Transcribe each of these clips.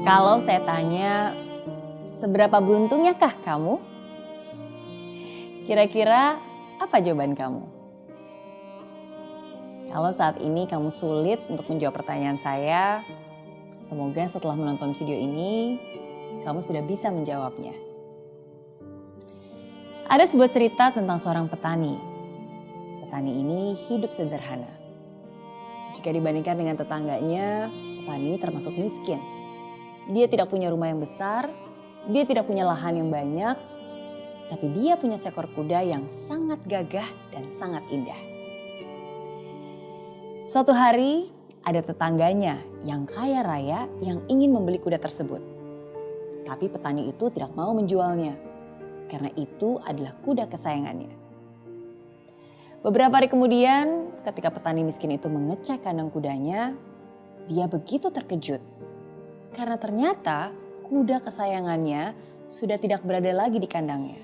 Kalau saya tanya, seberapa beruntungnya kah kamu? Kira-kira apa jawaban kamu? Kalau saat ini kamu sulit untuk menjawab pertanyaan saya, semoga setelah menonton video ini, kamu sudah bisa menjawabnya. Ada sebuah cerita tentang seorang petani. Petani ini hidup sederhana. Jika dibandingkan dengan tetangganya, petani ini termasuk miskin. Dia tidak punya rumah yang besar, dia tidak punya lahan yang banyak, tapi dia punya seekor kuda yang sangat gagah dan sangat indah. Suatu hari ada tetangganya yang kaya raya yang ingin membeli kuda tersebut. Tapi petani itu tidak mau menjualnya, karena itu adalah kuda kesayangannya. Beberapa hari kemudian ketika petani miskin itu mengecek kandang kudanya, dia begitu terkejut. Karena ternyata kuda kesayangannya sudah tidak berada lagi di kandangnya.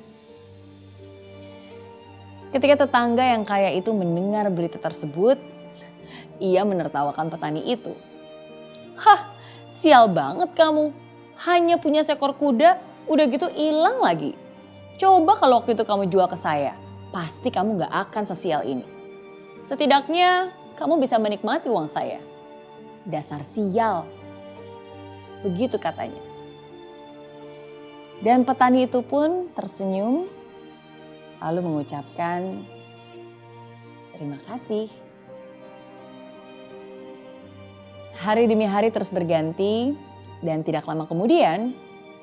Ketika tetangga yang kaya itu mendengar berita tersebut, ia menertawakan petani itu. Hah, sial banget kamu. Hanya punya seekor kuda, udah gitu hilang lagi. Coba kalau waktu itu kamu jual ke saya, pasti kamu gak akan sesial ini. Setidaknya kamu bisa menikmati uang saya. Dasar sial. Begitu katanya. Dan petani itu pun tersenyum lalu mengucapkan terima kasih. Hari demi hari terus berganti dan tidak lama kemudian,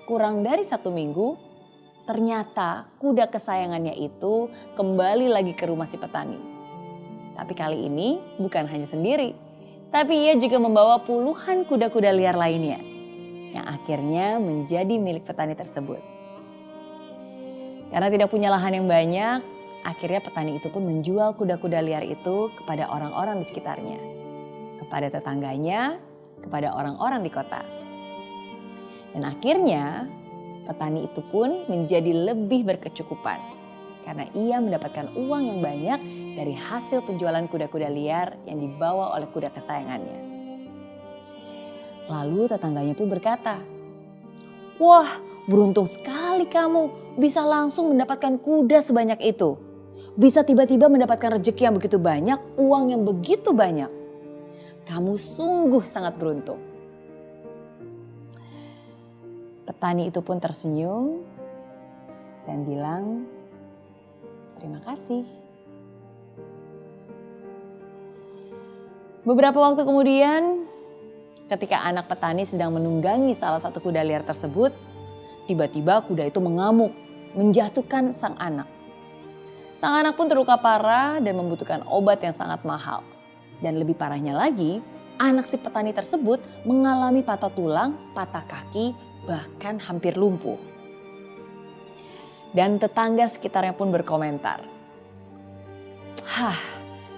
kurang dari 1 minggu, ternyata kuda kesayangannya itu kembali lagi ke rumah si petani. Tapi kali ini bukan hanya sendiri, tapi ia juga membawa puluhan kuda-kuda liar lainnya yang akhirnya menjadi milik petani tersebut. Karena tidak punya lahan yang banyak, akhirnya petani itu pun menjual kuda-kuda liar itu kepada orang-orang di sekitarnya. Kepada tetangganya, kepada orang-orang di kota. Dan akhirnya petani itu pun menjadi lebih berkecukupan. Karena ia mendapatkan uang yang banyak dari hasil penjualan kuda-kuda liar yang dibawa oleh kuda kesayangannya. Lalu tetangganya pun berkata, "Wah, beruntung sekali kamu bisa langsung mendapatkan kuda sebanyak itu. Bisa tiba-tiba mendapatkan rezeki yang begitu banyak, uang yang begitu banyak. Kamu sungguh sangat beruntung." Petani itu pun tersenyum dan bilang, "Terima kasih." Beberapa waktu kemudian, ketika anak petani sedang menunggangi salah satu kuda liar tersebut, tiba-tiba kuda itu mengamuk, menjatuhkan sang anak. Sang anak pun terluka parah dan membutuhkan obat yang sangat mahal. Dan lebih parahnya lagi, anak si petani tersebut mengalami patah tulang, patah kaki, bahkan hampir lumpuh. Dan tetangga sekitarnya pun berkomentar, "Hah,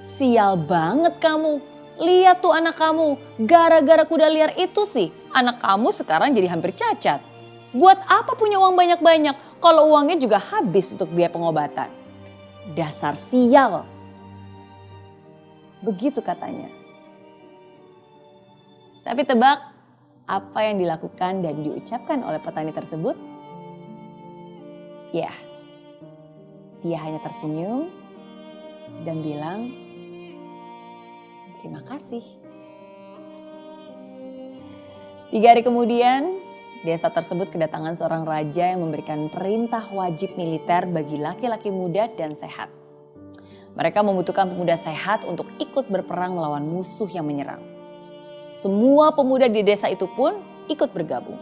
sial banget kamu. Lihat tuh anak kamu, gara-gara kuda liar itu sih anak kamu sekarang jadi hampir cacat. Buat apa punya uang banyak-banyak kalau uangnya juga habis untuk biaya pengobatan? Dasar sial." Begitu katanya. Tapi tebak apa yang dilakukan dan diucapkan oleh petani tersebut? Ya, dia hanya tersenyum dan bilang, "Terima kasih." 3 hari kemudian, desa tersebut kedatangan seorang raja yang memberikan perintah wajib militer bagi laki-laki muda dan sehat. Mereka membutuhkan pemuda sehat untuk ikut berperang melawan musuh yang menyerang. Semua pemuda di desa itu pun ikut bergabung.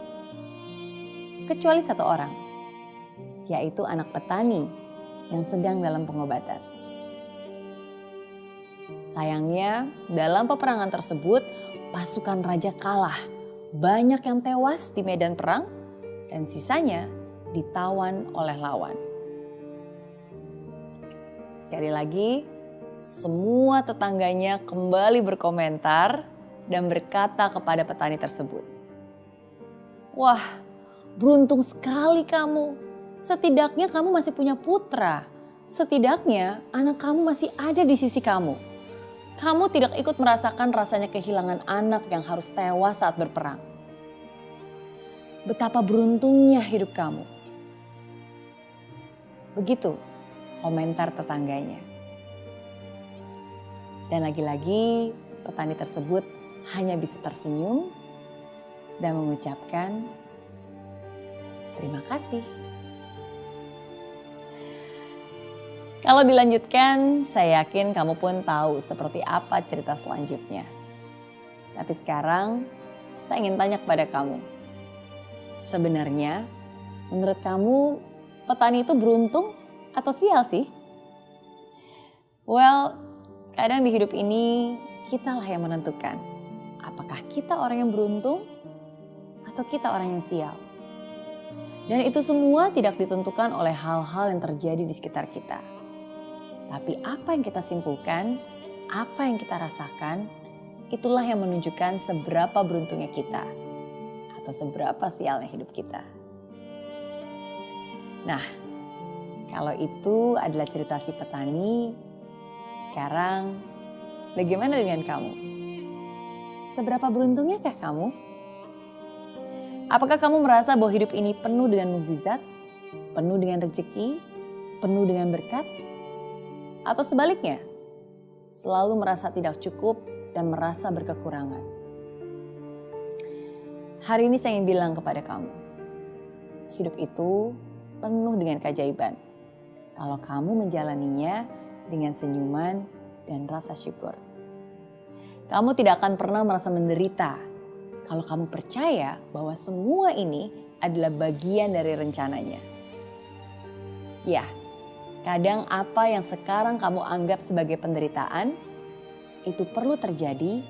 Kecuali satu orang, yaitu anak petani yang sedang dalam pengobatan. Sayangnya dalam peperangan tersebut pasukan raja kalah. Banyak yang tewas di medan perang dan sisanya ditawan oleh lawan. Sekali lagi, semua tetangganya kembali berkomentar dan berkata kepada petani tersebut, "Wah, beruntung sekali kamu. Setidaknya kamu masih punya putra. Setidaknya anak kamu masih ada di sisi kamu. Kamu tidak ikut merasakan rasanya kehilangan anak yang harus tewas saat berperang." betapa beruntungnya hidup kamu. Begitu komentar tetangganya. Dan lagi-lagi petani tersebut hanya bisa tersenyum dan mengucapkan terima kasih. Kalau dilanjutkan, saya yakin kamu pun tahu seperti apa cerita selanjutnya. Tapi sekarang, saya ingin tanya kepada kamu. Sebenarnya, menurut kamu petani itu beruntung atau sial sih? Well, kadang di hidup ini kitalah yang menentukan. Apakah kita orang yang beruntung atau kita orang yang sial? Dan itu semua tidak ditentukan oleh hal-hal yang terjadi di sekitar kita. Tapi apa yang kita simpulkan, apa yang kita rasakan, itulah yang menunjukkan seberapa beruntungnya kita atau seberapa sialnya hidup kita. Nah, kalau itu adalah cerita si petani, sekarang bagaimana dengan kamu? Seberapa beruntungnya kah kamu? Apakah kamu merasa bahwa hidup ini penuh dengan mukjizat, penuh dengan rezeki, penuh dengan berkat? Atau sebaliknya, selalu merasa tidak cukup dan merasa berkekurangan? Hari ini saya ingin bilang kepada kamu, hidup itu penuh dengan keajaiban. Kalau kamu menjalaninya dengan senyuman dan rasa syukur. Kamu tidak akan pernah merasa menderita kalau kamu percaya bahwa semua ini adalah bagian dari rencananya. Ya, kadang apa yang sekarang kamu anggap sebagai penderitaan, itu perlu terjadi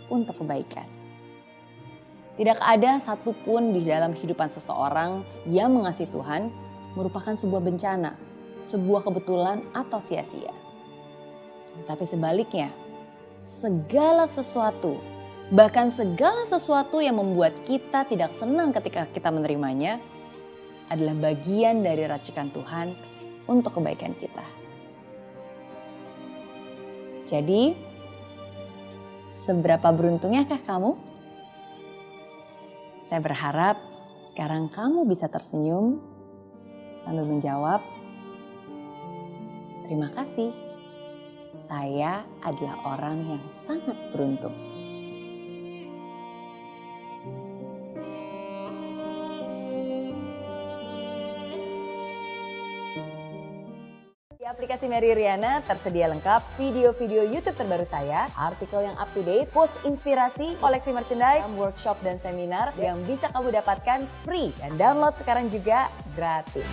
untuk kebaikan. Tidak ada satupun di dalam kehidupan seseorang yang mengasihi Tuhan merupakan sebuah bencana, sebuah kebetulan atau sia-sia. Tapi sebaliknya, segala sesuatu, bahkan segala sesuatu yang membuat kita tidak senang ketika kita menerimanya, adalah bagian dari racikan Tuhan untuk kebaikan kita. Jadi, seberapa beruntungnyakah kamu? Saya berharap sekarang kamu bisa tersenyum sambil menjawab, terima kasih, saya adalah orang yang sangat beruntung. Di aplikasi Mary Riana tersedia lengkap video-video YouTube terbaru saya, artikel yang up to date, quotes inspirasi, koleksi merchandise, workshop dan seminar yang bisa kamu dapatkan free dan download sekarang juga gratis.